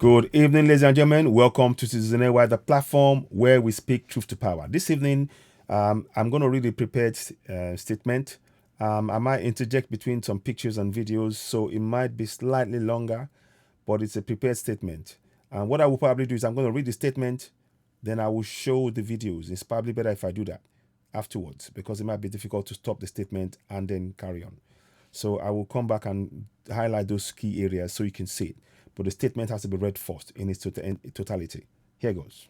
Good evening, ladies and gentlemen. Welcome to Citizen AY, the platform where we speak truth to power. This evening, I'm going to read a prepared statement. I might interject between some pictures and videos, so it might be slightly longer, but it's a prepared statement. And what I will probably do is I'm going to read the statement, then I will show the videos. It's probably better if I do that afterwards because it might be difficult to stop the statement and then carry on. So I will come back and highlight those key areas so you can see it. But the statement has to be read first in its totality. Here goes.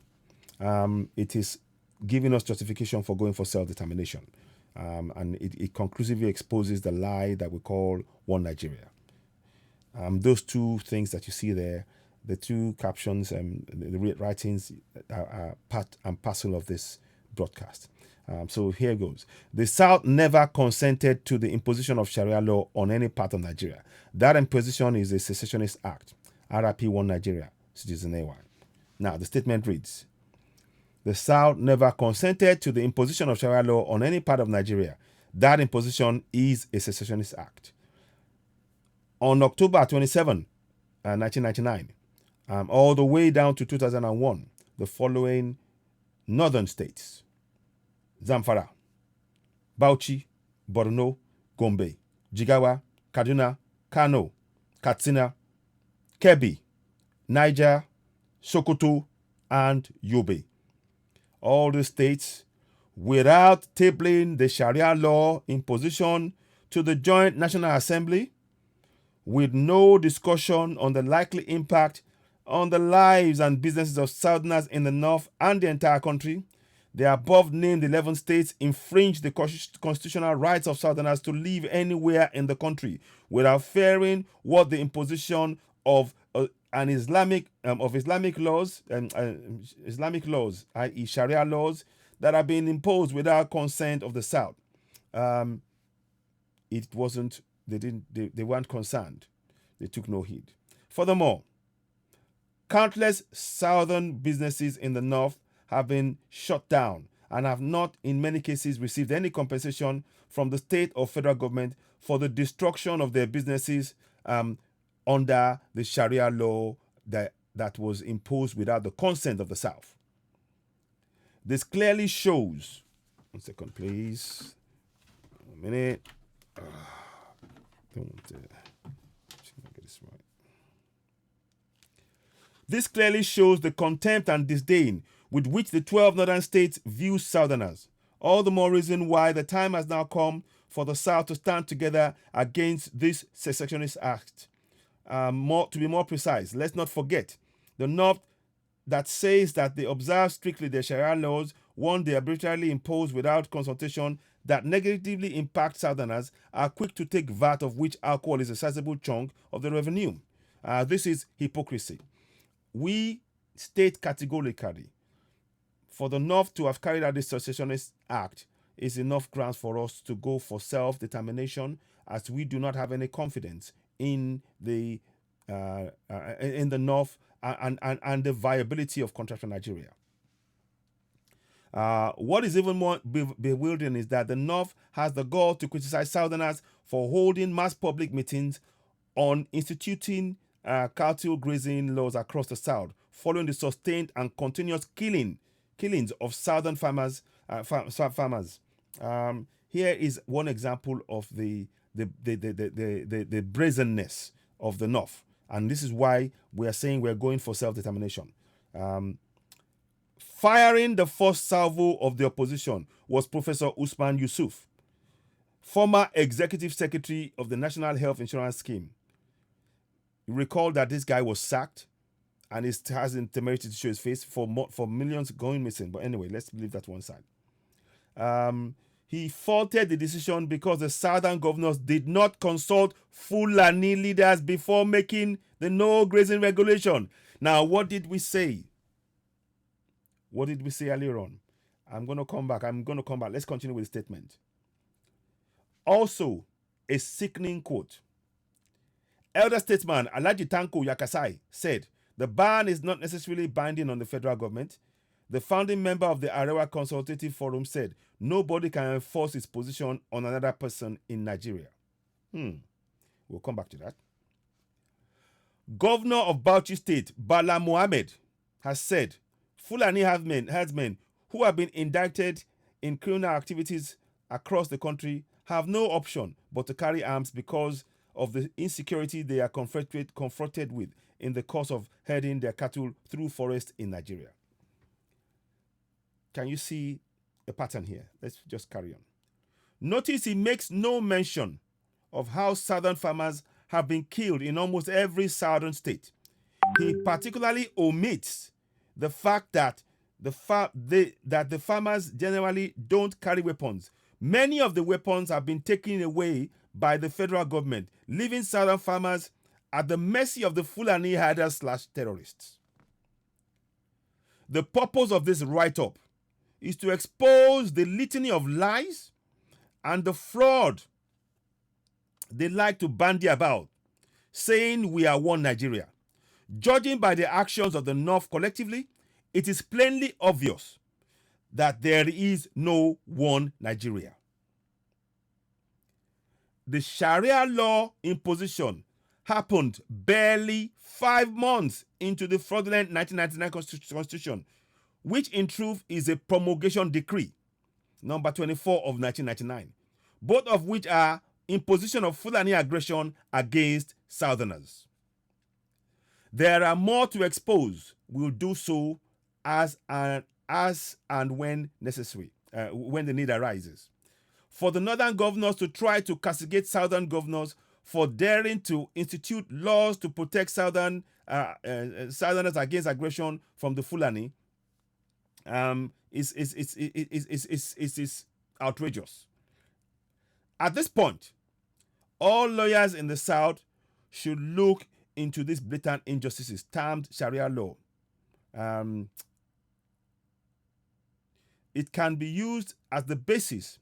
It is giving us justification for going for self-determination. And it conclusively exposes the lie that we call One Nigeria. Those two things that you see there, the two captions and the writings are part and parcel of this broadcast. So here goes. The South never consented to the imposition of Sharia law on any part of Nigeria. That imposition is a secessionist act. RIP One Nigeria, Citizen AY. Now, the statement reads, the South never consented to the imposition of Sharia law on any part of Nigeria. That imposition is a secessionist act. On October 27, 1999, all the way down to 2001, the following northern states: Zamfara, Bauchi, Borno, Gombe, Jigawa, Kaduna, Kano, Katsina, Kebbi, Niger, Sokoto, and Yobe. All the states, without tabling the Sharia law imposition to the Joint National Assembly, with no discussion on the likely impact on the lives and businesses of Southerners in the North and the entire country, the above-named 11 states infringe the constitutional rights of Southerners to live anywhere in the country without fearing what the imposition of Islamic laws, i.e., Sharia laws, that are being imposed without consent of the South. It wasn't. They weren't concerned. They took no heed. Furthermore, countless southern businesses in the North have been shut down and have not, in many cases, received any compensation from the state or federal government for the destruction of their businesses under the Sharia law that was imposed without the consent of the South. This clearly shows. 1 second, please. A minute. Don't want to get this right. This clearly shows the contempt and disdain with which the 12 northern states view Southerners. All the more reason why the time has now come for the South to stand together against this secessionist act. To be more precise, let's not forget the North that says that they observe strictly their Sharia laws, one they arbitrarily impose without consultation, that negatively impact Southerners, are quick to take VAT, of which alcohol is a sizable chunk of the revenue. This is hypocrisy. We state categorically, for the North to have carried out this secessionist act is enough grounds for us to go for self-determination, as we do not have any confidence in the North and the viability of contractual Nigeria. What is even more bewildering is that the North has the gall to criticize Southerners for holding mass public meetings on instituting cattle grazing laws across the South, following the sustained and continuous killings of Southern farmers. Here is one example of the brazenness of the North, and this is why we are saying we're going for self-determination. Firing the first salvo of the opposition was Professor Usman Yusuf, former executive secretary of the National Health Insurance Scheme. You recall that this guy was sacked, and it hasn't temerity to show his face for millions going missing. But anyway, let's leave that one side. He faulted the decision because the southern governors did not consult Fulani leaders before making the no grazing regulation. Now, what did we say? What did we say earlier on? I'm going to come back. Let's continue with the statement. Also, a sickening quote. Elder statesman Alhaji Tanko Yakasai said, the ban is not necessarily binding on the federal government. The founding member of the Arewa Consultative Forum said, nobody can enforce his position on another person in Nigeria. We'll come back to that. Governor of Bauchi State, Bala Mohammed, has said Fulani herdsmen who have been indicted in criminal activities across the country have no option but to carry arms because of the insecurity they are confronted with in the course of herding their cattle through forests in Nigeria. Can you see a pattern here? Let's just carry on. Notice he makes no mention of how southern farmers have been killed in almost every southern state. He particularly omits the fact that the farmers generally don't carry weapons. Many of the weapons have been taken away by the federal government, leaving southern farmers at the mercy of the Fulani herders / terrorists. The purpose of this write-up is to expose the litany of lies and the fraud they like to bandy about, saying we are one Nigeria. Judging by the actions of the North collectively, it is plainly obvious that there is no one Nigeria. The Sharia law imposition happened barely 5 months into the fraudulent 1999 Constitution, which in truth is a promulgation decree, number 24 of 1999, both of which are imposition of Fulani aggression against Southerners. There are more to expose. We'll do so as and when necessary, when the need arises. For the northern governors to try to castigate southern governors for daring to institute laws to protect southerners against aggression from the Fulani is outrageous. At this point, all lawyers in the South should look into these blatant injustices termed Sharia law. It can be used as the basis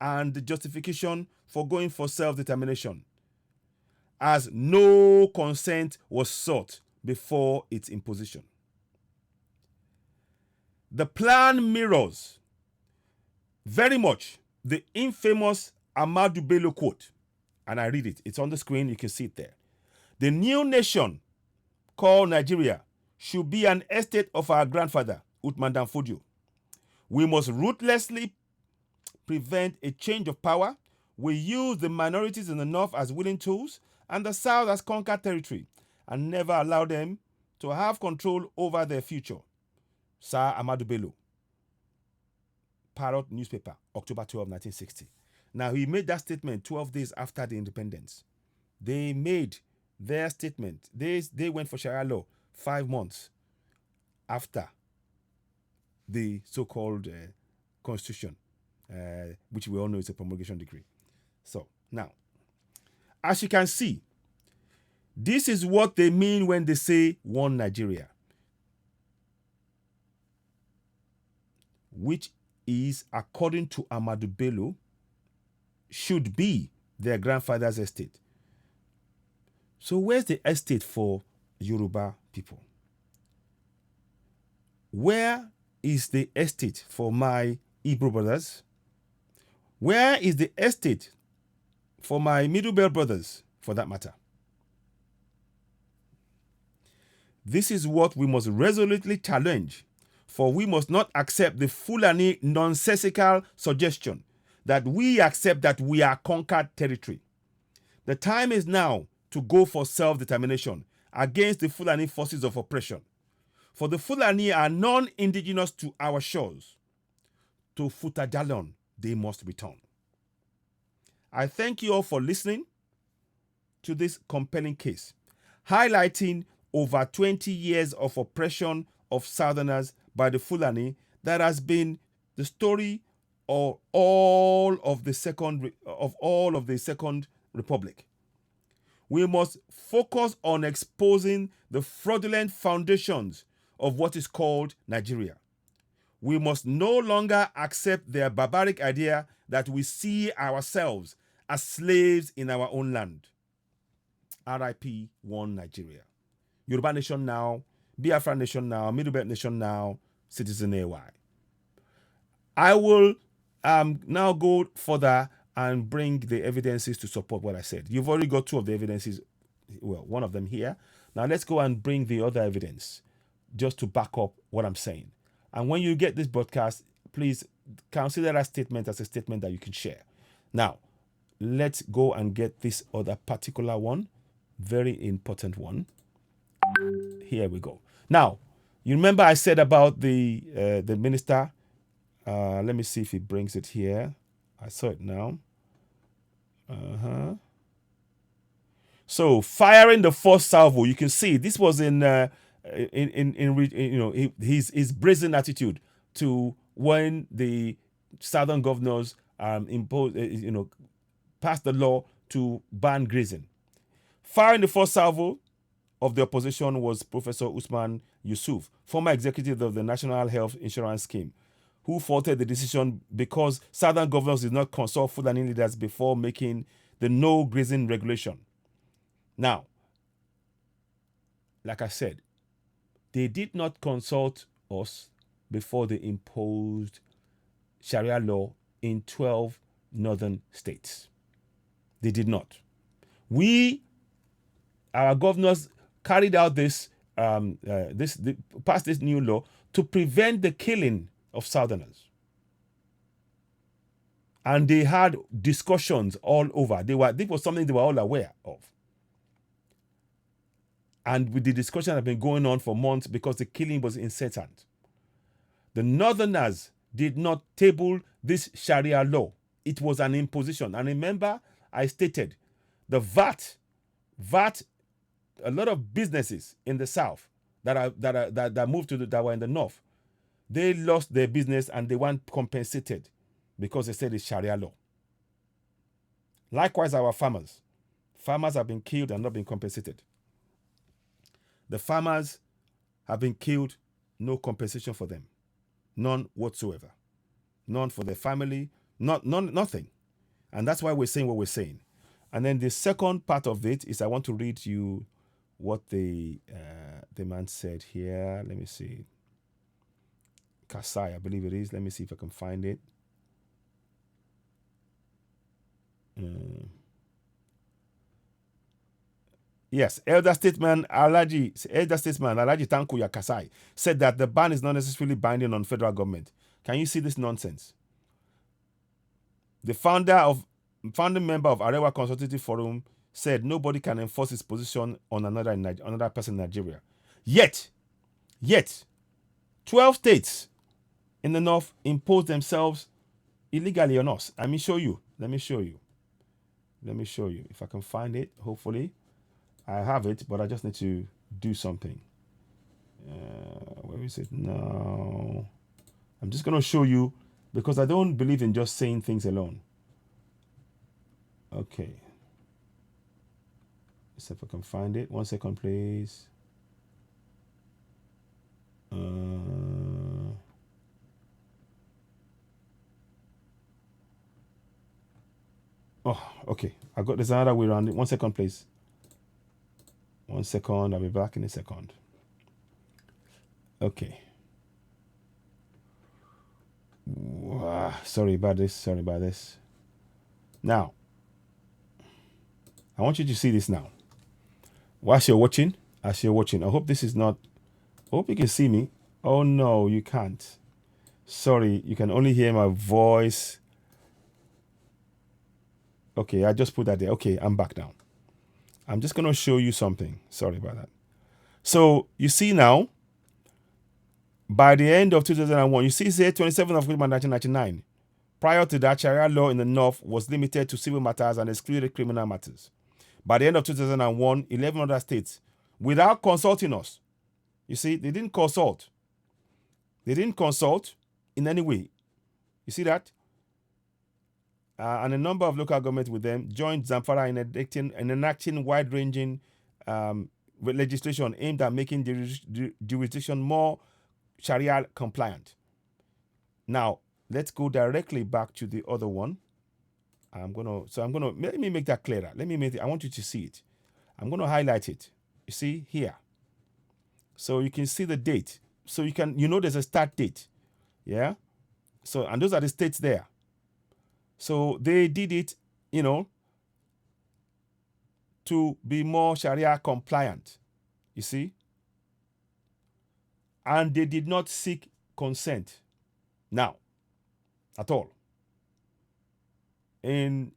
and the justification for going for self-determination, as no consent was sought before its imposition. The plan mirrors very much the infamous Ahmadu Bello quote, and I read it. It's on the screen. You can see it there. The new nation called Nigeria should be an estate of our grandfather, Uthman Dan Fodio. We must ruthlessly prevent a change of power. We use the minorities in the north as willing tools and the south as conquered territory, and never allow them to have control over their future. Sir Ahmadu Bello, Parrot newspaper, October 12, 1960. Now, he made that statement 12 days after the independence. They made their statement. They went for Sharia law 5 months after the so-called constitution, which we all know is a promulgation decree. So, now, as you can see, this is what they mean when they say one Nigeria, which is, according to Ahmadu Bello, should be their grandfather's estate. So where's the estate for Yoruba people? Where is the estate for my Igbo brothers? Where is the estate for my Middle Belt brothers, for that matter? This is what we must resolutely challenge, for we must not accept the Fulani nonsensical suggestion that we accept that we are conquered territory. The time is now to go for self-determination against the Fulani forces of oppression. For the Fulani are non-indigenous to our shores. To Futajalon they must return. I thank you all for listening to this compelling case, highlighting over 20 years of oppression of Southerners by the Fulani that has been the story of all of the Second Republic. We must focus on exposing the fraudulent foundations of what is called Nigeria. We must no longer accept their barbaric idea that we see ourselves as slaves in our own land. RIP One Nigeria. Yoruba Nation now, Biafra Nation now, Middle Belt Nation now, Citizen AY. I will now go further and bring the evidences to support what I said. You've already got two of the evidences, well, one of them here, Now let's go and bring the other evidence just to back up what I'm saying. And when you get this broadcast, please consider that statement as a statement that you can share. Now, let's go and get this other particular one, very important one. Here we go. Now, you remember I said about the minister. Let me see if he brings it here. I saw it now. So firing the first salvo, you can see this was in you know, his brazen attitude to when the southern governors imposed, you know, passed the law to ban grazing. Firing the first salvo of the opposition was Professor Usman Yusuf, former executive of the National Health Insurance Scheme, who faulted the decision because southern governors did not consult Fulani leaders before making the no grazing regulation. Now, like I said, they did not consult us before they imposed Sharia law in 12 northern states. They did not. Our governors carried out passed this new law to prevent the killing of southerners. And they had discussions all over. This was something they were all aware of. And with the discussion had been going on for months because the killing was incessant. The northerners did not table this Sharia law. It was an imposition. And remember, I stated the VAT, a lot of businesses in the south that moved to that were in the north, they lost their business and they weren't compensated because they said it's Sharia law. Likewise, our farmers have been killed and not been compensated. The farmers have been killed, no compensation for them, none whatsoever, none for their family, nothing, and that's why we're saying what we're saying. And then the second part of it is I want to read you what the man said here. Let me see. Kasai, I believe it is. Let me see if I can find it. Yes, elder statesman Alhaji Tankuya Kasai said that the ban is not necessarily binding on federal government. Can you see this nonsense? The founding member of Arewa Consultative Forum said nobody can enforce his position on another person in Nigeria. Yet, 12 states in the north impose themselves illegally on us. Let me show you if I can find it. Hopefully I have it, but I just need to do something. Where is it now? I'm just going to show you because I don't believe in just saying things alone. Okay. Let's see if I can find it. 1 second, please. Oh, okay. I got this another way around it. 1 second, please. 1 second. I'll be back in a second. Okay. Sorry about this. Now, I want you to see this now. As you're watching, I hope this is not. I hope you can see me. Oh no, you can't. Sorry, you can only hear my voice. Okay, I just put that there. Okay, I'm back now. I'm just going to show you something. Sorry about that. So, you see now, by the end of 2001, you see here 27th of October 1999. Prior to that, Sharia law in the north was limited to civil matters and excluded criminal matters. By the end of 2001, 11 other states, without consulting us, you see, they didn't consult. They didn't consult in any way. You see that? And a number of local governments with them joined Zamfara in enacting wide-ranging legislation aimed at making the jurisdiction more Sharia compliant. Now, let's go directly back to the other one. Let me make that clearer. I want you to see it. I'm going to highlight it. You see here. So you can see the date. So there's a start date. Yeah. So, and those are the states there. So they did it, to be more Sharia compliant. You see? And they did not seek consent. Now, at all. In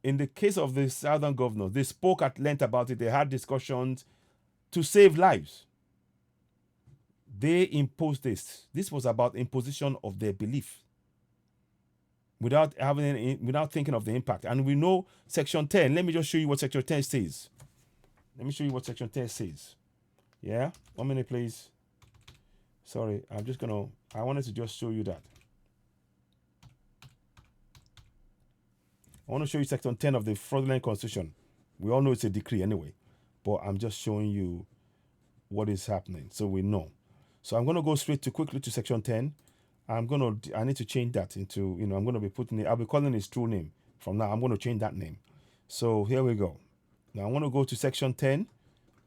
the case of the southern governors, they spoke at length about it. They had discussions to save lives. They imposed this. This was about imposition of their belief without thinking of the impact. And we know Section 10. Let me just show you what Section 10 says. Let me show you what Section 10 says. Yeah? 1 minute, please. Sorry, I wanted to just show you that. I want to show you Section 10 of the fraudulent constitution. We all know it's a decree anyway, but I'm just showing you what is happening so we know. So I'm going to go quickly to Section 10. I need to change that into, I'm going to be putting it, I'll be calling his true name. From now, I'm going to change that name. So here we go. Now I want to go to Section 10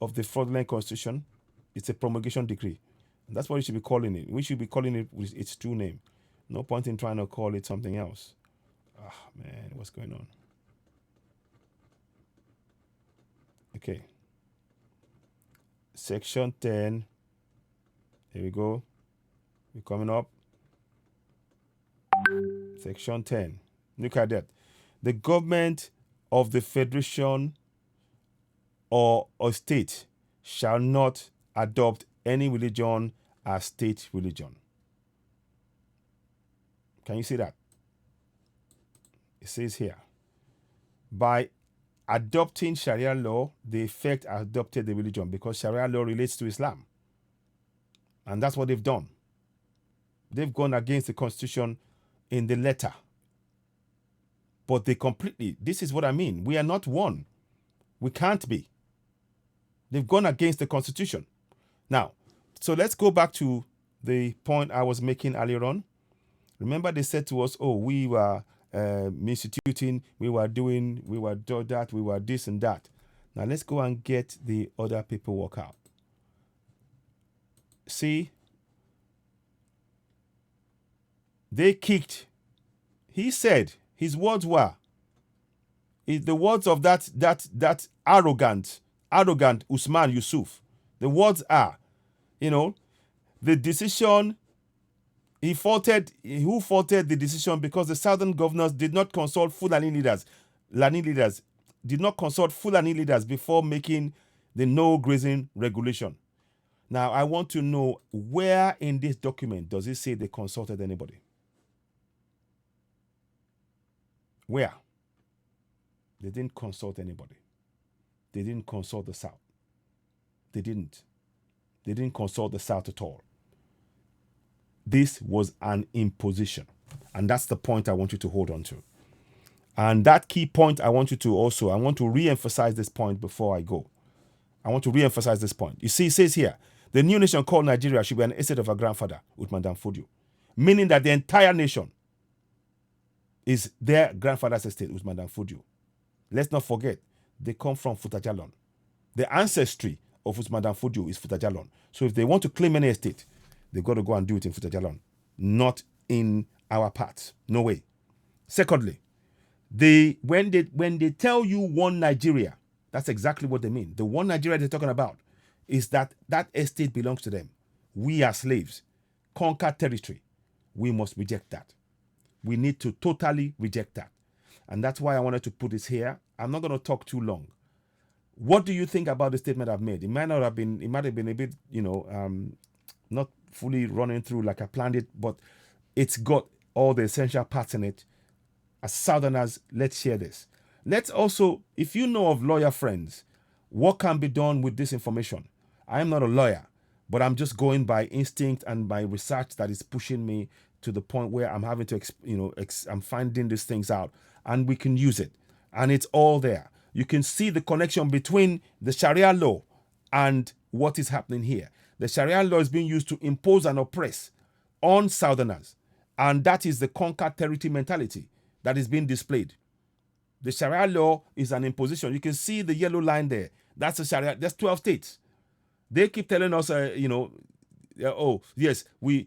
of the fraudulent constitution. It's a promulgation decree. And that's what we should be calling it. We should be calling it with its true name. No point in trying to call it something else. Ah, man, what's going on? Okay. Section 10. Here we go. We're coming up. Section 10. Look at that. The government of the federation or state shall not adopt any religion as state religion. Can you see that? It says here, by adopting Sharia law, the effect adopted the religion because Sharia law relates to Islam. And that's what they've done. They've gone against the constitution in the letter. But this is what I mean. We are not one. We can't be. They've gone against the constitution. Now, so let's go back to the point I was making earlier on. Remember they said to us, we were instituting, we were doing that, we were this and that. Now let's go and get the other paperwork out. See, they kicked. He said, his words were, the words of that arrogant Usman Yusuf. The words are, the decision. Who faulted the decision because the southern governors did not consult Fulani leaders before making the no grazing regulation. Now, I want to know where in this document does it say they consulted anybody? Where? They didn't consult anybody. They didn't consult the South. They didn't consult the South at all. This was an imposition. And that's the point I want you to hold on to. And that key point I want to re-emphasize this point before I go. I want to re-emphasize this point. You see, it says here, the new nation called Nigeria should be an estate of our grandfather, Uthman Dan Fodio. Meaning that the entire nation is their grandfather's estate, Uthman Dan Fodio. Let's not forget, they come from Futajalon. The ancestry of Uthman Dan Fodio is Futajalon. So if they want to claim any estate, they've got to go and do it in Futajalon, not in our parts. No way. Secondly, when they tell you one Nigeria, that's exactly what they mean. The one Nigeria they're talking about is that estate belongs to them. We are slaves, conquered territory. We must reject that. We need to totally reject that. And that's why I wanted to put this here. I'm not going to talk too long. What do you think about the statement I've made? It might have been a bit, not fully running through like I planned it, but it's got all the essential parts in it. As Southerners, let's share this. Let's also, if you know of lawyer friends, what can be done with this information? I am not a lawyer, but I'm just going by instinct and by research that is pushing me to the point where I'm having to, I'm finding these things out, and we can use it. And it's all there. You can see the connection between the Sharia law and what is happening here. The Sharia law is being used to impose and oppress on Southerners. And that is the conquered territory mentality that is being displayed. The Sharia law is an imposition. You can see the yellow line there. That's the Sharia. That's 12 states. They keep telling us, yes, we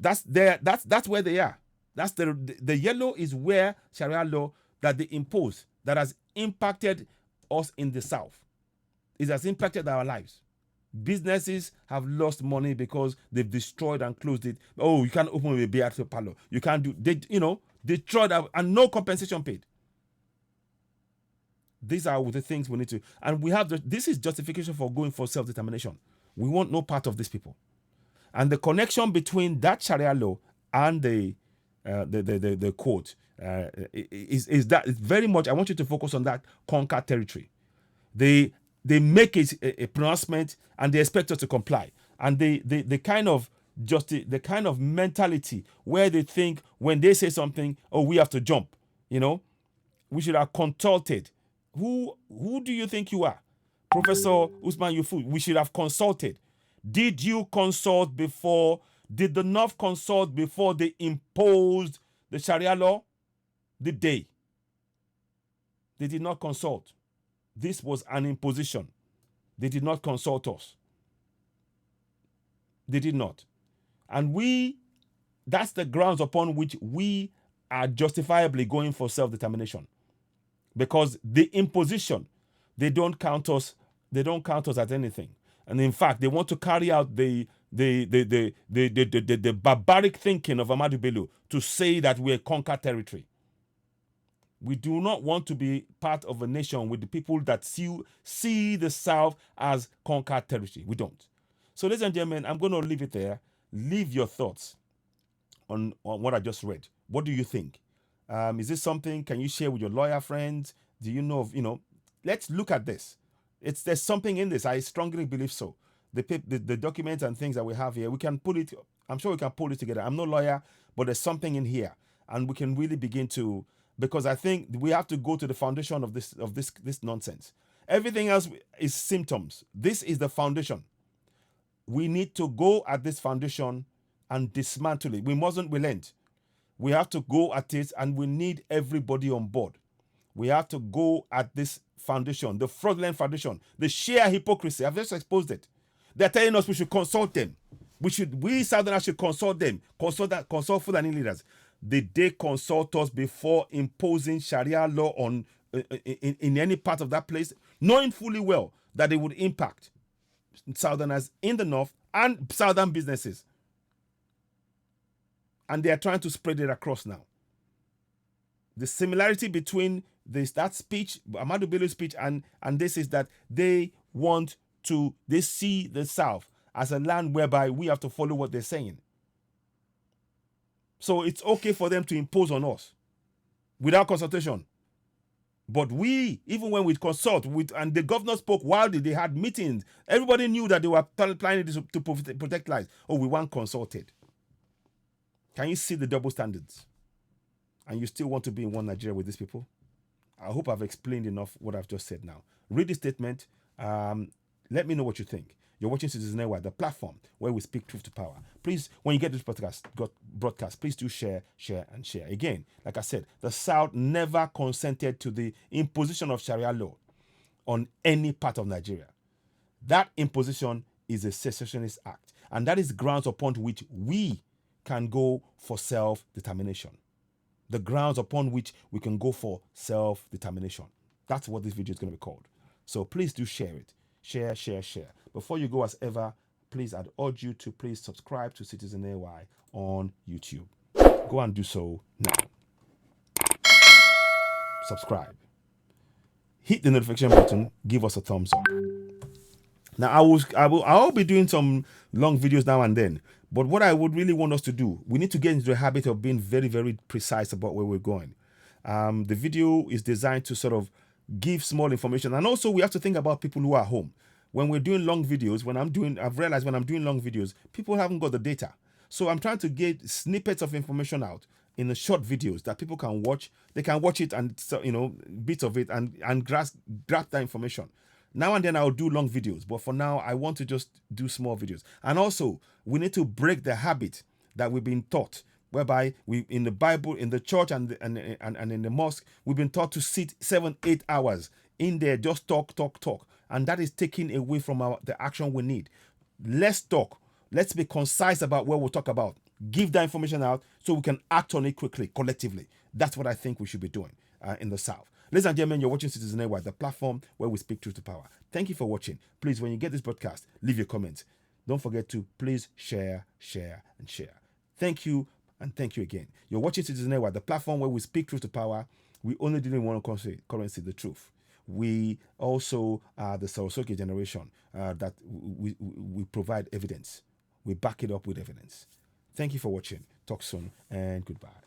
that's where they are. That's the yellow is where Sharia law that they impose that has impacted us in the South. It has impacted our lives. Businesses have lost money because they've destroyed and closed it. Oh, you can't open a beer parlor. You can't do, they, destroyed and no compensation paid. These are the things we need to, and we have this is justification for going for self-determination. We want no part of these people. And the connection between that Sharia law and the quote is that it's very much. I want you to focus on that conquer territory. They make a pronouncement and they expect us to comply. And the kind of the kind of mentality where they think when they say something, oh, we have to jump. We should have consulted. Who do you think you are? Professor Usman Yufu, we should have consulted. Did you consult before? Did the North consult before they imposed the Sharia law? Did they? They did not consult. This was an imposition. They did not consult us. They did not. And that's the grounds upon which we are justifiably going for self-determination. Because the imposition, they don't count us as anything. And in fact, they want to carry out the barbaric thinking of Ahmadu Bello to say that we're conquered territory. We do not want to be part of a nation with the people that see the South as conquered territory. We don't. So, ladies and gentlemen, I'm going to leave it there. Leave your thoughts on what I just read. What do you think? Is this something? Can you share with your lawyer friends? Do you know of, let's look at this. There's something in this. I strongly believe so. The documents and things that we have here, we can pull it. I'm sure we can pull it together. I'm no lawyer, but there's something in here, and we can really begin to, because I think we have to go to the foundation of this nonsense. Everything else is symptoms. This is the foundation. We need to go at this foundation and dismantle it. We mustn't relent. We have to go at it, and we need everybody on board. We have to go at this foundation, the fraudulent foundation, the sheer hypocrisy. I've just exposed it. They're telling us we should consult them. We Southerners should consult them. Consult Fulani leaders. Did they consult us before imposing Sharia law on in any part of that place, knowing fully well that it would impact Southerners in the North and Southern businesses? And they are trying to spread it across now. The similarity between that speech, Ahmadu Bello's speech, and this is that they see the South as a land whereby we have to follow what they're saying. So it's okay for them to impose on us without consultation. But even when we consult, and the governor spoke while they had meetings, everybody knew that they were planning to protect lives. Oh, we weren't consulted. Can you see the double standards? And you still want to be in one Nigeria with these people? I hope I've explained enough what I've just said now. Read the statement. Let me know what you think. You're watching Citizen Network, the platform where we speak truth to power. Please, when you get this broadcast, please do share, and share. Again, like I said, the South never consented to the imposition of Sharia law on any part of Nigeria. That imposition is a secessionist act. And that is grounds upon which we can go for self-determination. The grounds upon which we can go for self-determination. That's what this video is going to be called. So please do share it. Share. Before you go, as ever, please, I'd urge you to please subscribe to Citizen AY on YouTube. Go and do so now. Subscribe. Hit the notification button. Give us a thumbs up. Now, I'll be doing some long videos now and then. But what I would really want us to do, we need to get into the habit of being very, very precise about where we're going. The video is designed to sort of give small information. And also, we have to think about people who are home. When we're doing long videos, I've realized when I'm doing long videos, people haven't got the data. So I'm trying to get snippets of information out in the short videos that people can watch. They can watch it and, bits of it and grasp that information. Now and then I'll do long videos, but for now I want to just do small videos. And also, we need to break the habit that we've been taught, whereby we in the Bible, in the church and in the mosque, we've been taught to sit 7-8 hours in there, just talk, and that is taking away from the action we need. Let's talk. Let's be concise about what we'll talk about. Give that information out so we can act on it quickly, collectively. That's what I think we should be doing in the South. Ladies and gentlemen, you're watching Citizen Network, the platform where we speak truth to power. Thank you for watching. Please, when you get this broadcast, leave your comments. Don't forget to please share, and share. Thank you, and thank you again. You're watching Citizen Network, the platform where we speak truth to power. We only didn't want to currency the truth. We also are the Sorosoke generation that we provide evidence. We back it up with evidence. Thank you for watching. Talk soon and goodbye.